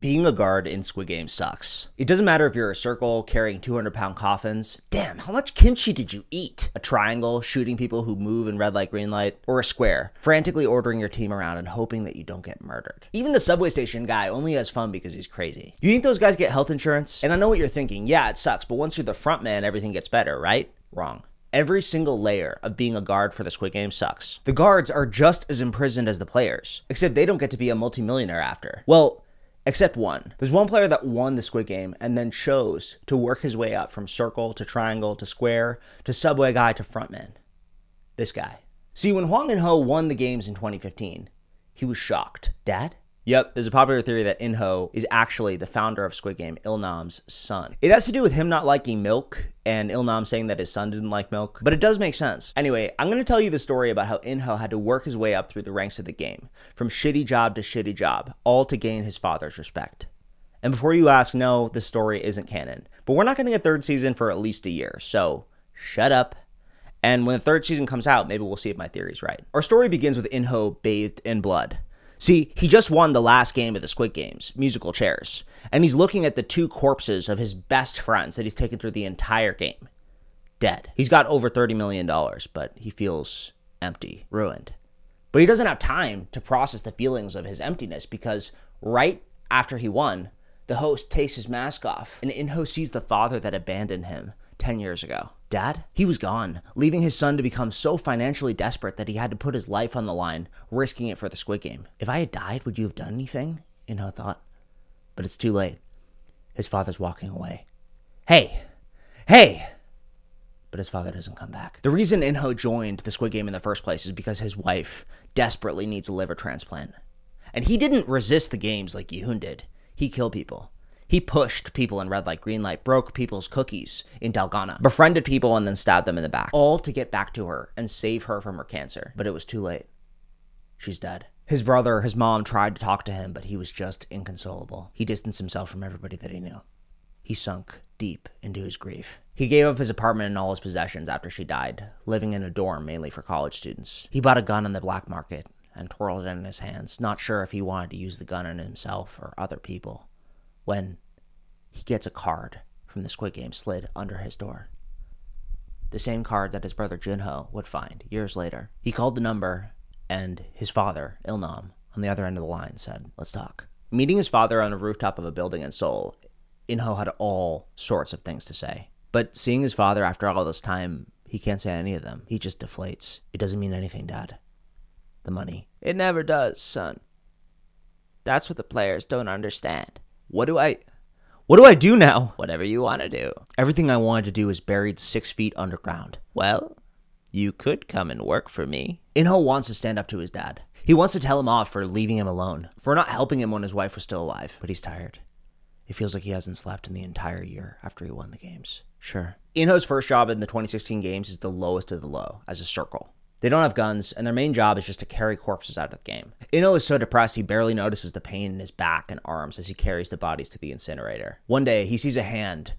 Being a guard in Squid Game sucks. It doesn't matter if you're a circle carrying 200-pound coffins. Damn, how much kimchi did you eat? A triangle shooting people who move in red light, green light, or a square frantically ordering your team around and hoping that you don't get murdered. Even the subway station guy only has fun because he's crazy. You think those guys get health insurance? And I know what you're thinking. Yeah, it sucks, but once you're the front man, everything gets better, right? Wrong. Every single layer of being a guard for the Squid Game sucks. The guards are just as imprisoned as the players, except they don't get to be a multimillionaire after. Well, except one. There's one player that won the Squid Game and then chose to work his way up from circle to triangle to square to subway guy to frontman. This guy. See, when Hwang In-ho won the games in 2015, he was shocked. Dad? Yep, there's a popular theory that In-ho is actually the founder of Squid Game, Il-nam's son. It has to do with him not liking milk and Il-nam saying that his son didn't like milk, but it does make sense. Anyway, I'm going to tell you the story about how In-ho had to work his way up through the ranks of the game, from shitty job to shitty job, all to gain his father's respect. And before you ask, no, this story isn't canon, but we're not getting a third season for at least a year, so shut up. And when the third season comes out, maybe we'll see if my theory's right. Our story begins with In-ho bathed in blood. See, he just won the last game of the Squid Games, musical chairs, and he's looking at the two corpses of his best friends that he's taken through the entire game. Dead. He's got over $30 million, but he feels empty, ruined. But he doesn't have time to process the feelings of his emptiness because right after he won, the host takes his mask off, and In-ho sees the father that abandoned him 10 years ago. Dad? He was gone, leaving his son to become so financially desperate that he had to put his life on the line, risking it for the Squid Game. If I had died, would you have done anything? In-ho thought. But it's too late. His father's walking away. Hey! Hey! But his father doesn't come back. The reason In-ho joined the Squid Game in the first place is because his wife desperately needs a liver transplant. And he didn't resist the games like Gi-Hun did. He killed people. He pushed people in red light, green light, broke people's cookies in Dalgana, befriended people and then stabbed them in the back, all to get back to her and save her from her cancer. But it was too late. She's dead. His brother, his mom tried to talk to him, but he was just inconsolable. He distanced himself from everybody that he knew. He sunk deep into his grief. He gave up his apartment and all his possessions after she died, living in a dorm mainly for college students. He bought a gun on the black market and twirled it in his hands, not sure if he wanted to use the gun on himself or other people, when he gets a card from the Squid Game slid under his door. The same card that his brother Gi-Hun would find years later. He called the number, and his father, Il-nam, on the other end of the line said, "Let's talk." Meeting his father on a rooftop of a building in Seoul, In-ho had all sorts of things to say. But seeing his father after all this time, he can't say any of them. He just deflates. It doesn't mean anything, Dad. The money. It never does, son. That's what the players don't understand. What do I do now? Whatever you want to do. Everything I wanted to do is buried 6 feet underground. Well, you could come and work for me. In-ho wants to stand up to his dad. He wants to tell him off for leaving him alone, for not helping him when his wife was still alive. But he's tired. It feels like he hasn't slept in the entire year after he won the games. Sure. In-ho's first job in the 2016 games is the lowest of the low, as a circle. They don't have guns, and their main job is just to carry corpses out of the game. In-ho is so depressed he barely notices the pain in his back and arms as he carries the bodies to the incinerator. One day, he sees a hand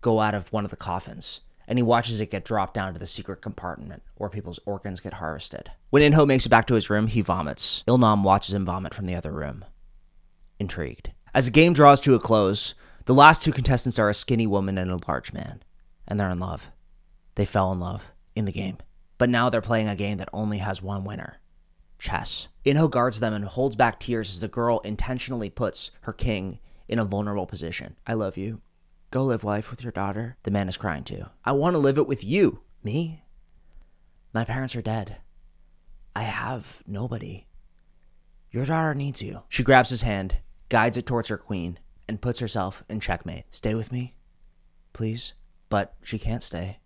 go out of one of the coffins, and he watches it get dropped down to the secret compartment where people's organs get harvested. When In-ho makes it back to his room, he vomits. Il-nam watches him vomit from the other room, intrigued. As the game draws to a close, the last two contestants are a skinny woman and a large man, and they're in love. They fell in love in the game. But now they're playing a game that only has one winner. Chess. In-ho guards them and holds back tears as the girl intentionally puts her king in a vulnerable position. I love you. Go live life with your daughter. The man is crying too. I want to live it with you. Me? My parents are dead. I have nobody. Your daughter needs you. She grabs his hand, guides it towards her queen, and puts herself in checkmate. Stay with me, please. But she can't stay.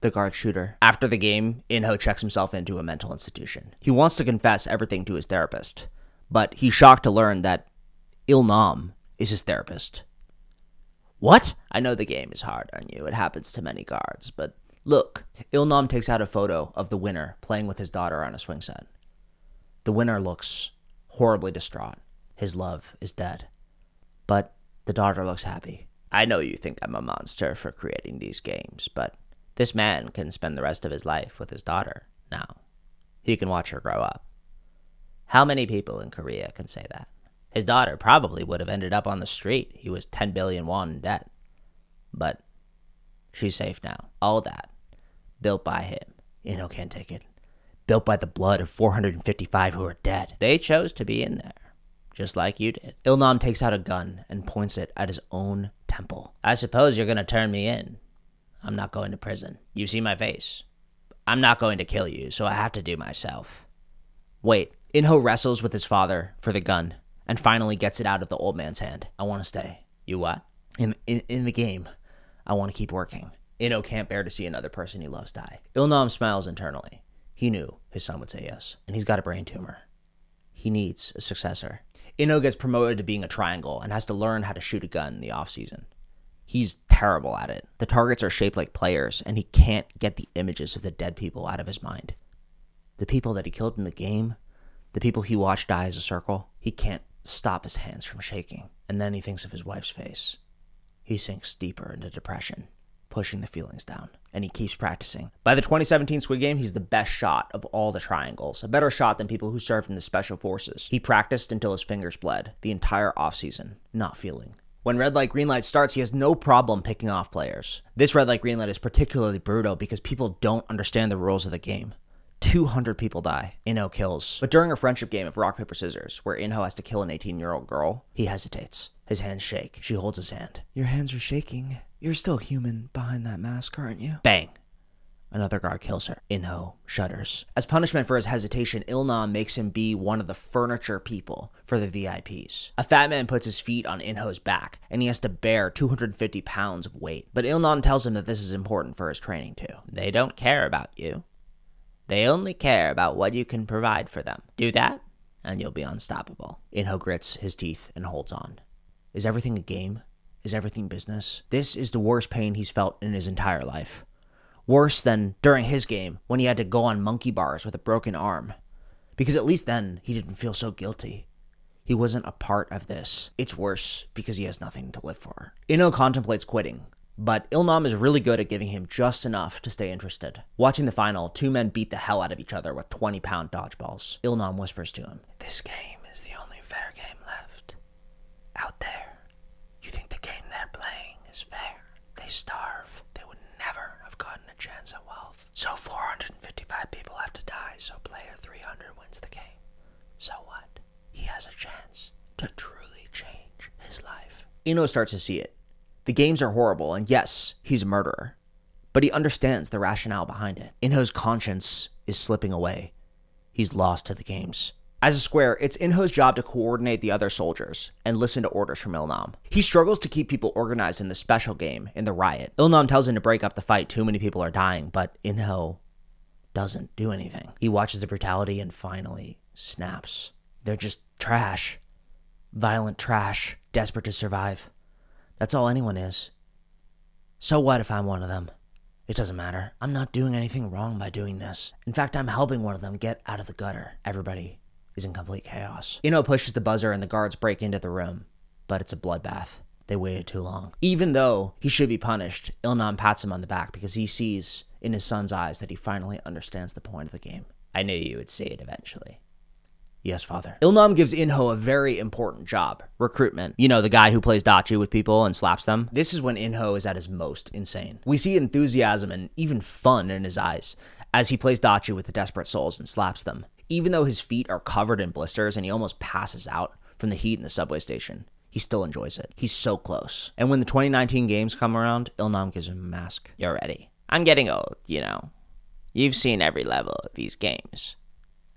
The guards shoot her. After the game, In-ho checks himself into a mental institution. He wants to confess everything to his therapist, but he's shocked to learn that Il-nam is his therapist. What? I know the game is hard on you. It happens to many guards, but look. Il-nam takes out a photo of the winner playing with his daughter on a swing set. The winner looks horribly distraught. His love is dead. But the daughter looks happy. I know you think I'm a monster for creating these games, but this man can spend the rest of his life with his daughter now. He can watch her grow up. How many people in Korea can say that? His daughter probably would have ended up on the street. He was 10 billion won in debt. But she's safe now. All that built by him. In-ho can't take it. Built by the blood of 455 who are dead. They chose to be in there, just like you did. Il-nam takes out a gun and points it at his own temple. I suppose you're gonna turn me in. I'm not going to prison. You see my face. I'm not going to kill you, so I have to do myself. Wait, In-ho wrestles with his father for the gun and finally gets it out of the old man's hand. I want to stay. You what? In the game, I want to keep working. In-ho can't bear to see another person he loves die. Il-nam smiles internally. He knew his son would say yes, and he's got a brain tumor. He needs a successor. In-ho gets promoted to being a triangle and has to learn how to shoot a gun in the off-season. He's terrible at it. The targets are shaped like players, and he can't get the images of the dead people out of his mind. The people that he killed in the game, the people he watched die as a circle, he can't stop his hands from shaking. And then he thinks of his wife's face. He sinks deeper into depression, pushing the feelings down, and he keeps practicing. By the 2017 Squid Game, he's the best shot of all the triangles, a better shot than people who served in the special forces. He practiced until his fingers bled, the entire offseason, not feeling. When red light, green light starts, he has no problem picking off players. This red light, green light is particularly brutal because people don't understand the rules of the game. 200 people die. In-ho kills. But during a friendship game of rock, paper, scissors, where In-ho has to kill an 18-year-old girl, he hesitates. His hands shake. She holds his hand. Your hands are shaking. You're still human behind that mask, aren't you? Bang. Another guard kills her. In-ho shudders. As punishment for his hesitation, Il-nam makes him be one of the furniture people for the VIPs. A fat man puts his feet on In-ho's back, and he has to bear 250 pounds of weight. But Il-nam tells him that this is important for his training too. They don't care about you. They only care about what you can provide for them. Do that, and you'll be unstoppable. In-ho grits his teeth and holds on. Is everything a game? Is everything business? This is the worst pain he's felt in his entire life. Worse than during his game when he had to go on monkey bars with a broken arm. Because at least then he didn't feel so guilty. He wasn't a part of this. It's worse because he has nothing to live for. In-ho contemplates quitting, but Il-nam is really good at giving him just enough to stay interested. Watching the final, two men beat the hell out of each other with 20-pound dodgeballs. Il-nam whispers to him, "This game is the only fair game left. Out there, you think the game they're playing is fair? They starve. They would never have gotten a chance at wealth. So 455 people have to die, so player 300 wins the game. So what? He has a chance to truly change his life." In-ho starts to see it. The games are horrible, and yes, he's a murderer. But he understands the rationale behind it. In-ho's conscience is slipping away. He's lost to the games. As a square, it's In-ho's job to coordinate the other soldiers and listen to orders from Il-nam. He struggles to keep people organized in the special game, in the riot. Il-nam tells him to break up the fight, too many people are dying, but In-ho doesn't do anything. He watches the brutality and finally snaps. They're just trash. Violent trash, desperate to survive. That's all anyone is. So what if I'm one of them? It doesn't matter. I'm not doing anything wrong by doing this. In fact, I'm helping one of them get out of the gutter. Everybody is in complete chaos. In-ho pushes the buzzer and the guards break into the room, but it's a bloodbath. They waited too long. Even though he should be punished, Il-nam pats him on the back because he sees in his son's eyes that he finally understands the point of the game. I knew you would see it eventually. Yes, father. Il-nam gives In-ho a very important job. Recruitment. You know, the guy who plays dachi with people and slaps them. This is when In-ho is at his most insane. We see enthusiasm and even fun in his eyes as he plays dachi with the desperate souls and slaps them. Even though his feet are covered in blisters and he almost passes out from the heat in the subway station, he still enjoys it. He's so close. And when the 2019 games come around, Il-nam gives him a mask. You're ready. I'm getting old, you know. You've seen every level of these games.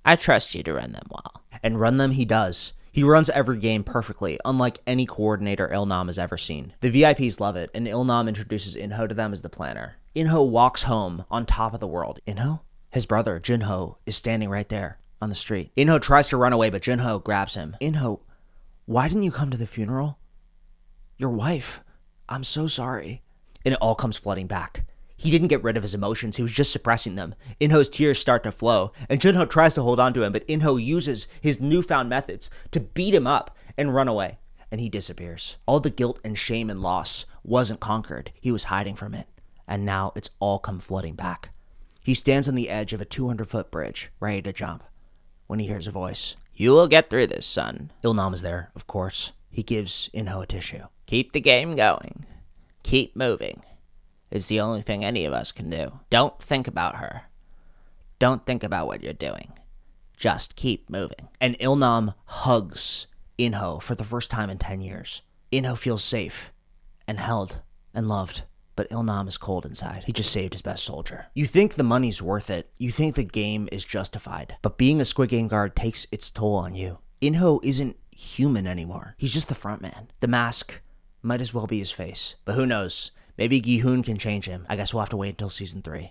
I trust you to run them well. And run them he does. He runs every game perfectly, unlike any coordinator Il-nam has ever seen. The VIPs love it, and Il-nam introduces In-ho to them as the planner. In-ho walks home on top of the world. In-ho? His brother, Gi-Hun, is standing right there on the street. In-ho tries to run away, but Gi-Hun grabs him. In-ho, why didn't you come to the funeral? Your wife. I'm so sorry. And it all comes flooding back. He didn't get rid of his emotions, he was just suppressing them. In-ho's tears start to flow, and Gi-Hun tries to hold on to him, but In-ho uses his newfound methods to beat him up and run away, and he disappears. All the guilt and shame and loss wasn't conquered, he was hiding from it, and now it's all come flooding back. He stands on the edge of a 200-foot bridge, ready to jump. when he hears a voice. You will get through this, son. Il-nam is there, of course. He gives In-ho a tissue. Keep the game going. Keep moving. It's the only thing any of us can do. Don't think about her. Don't think about what you're doing. Just keep moving. And Il-nam hugs In-ho for the first time in 10 years. In-ho feels safe and held and loved. But Il-nam is cold inside. He just saved his best soldier. You think the money's worth it. You think the game is justified. But being a Squid Game guard takes its toll on you. In-ho isn't human anymore. He's just the front man. The mask might as well be his face. But who knows? Maybe Gi-Hun can change him. I guess we'll have to wait until season 3.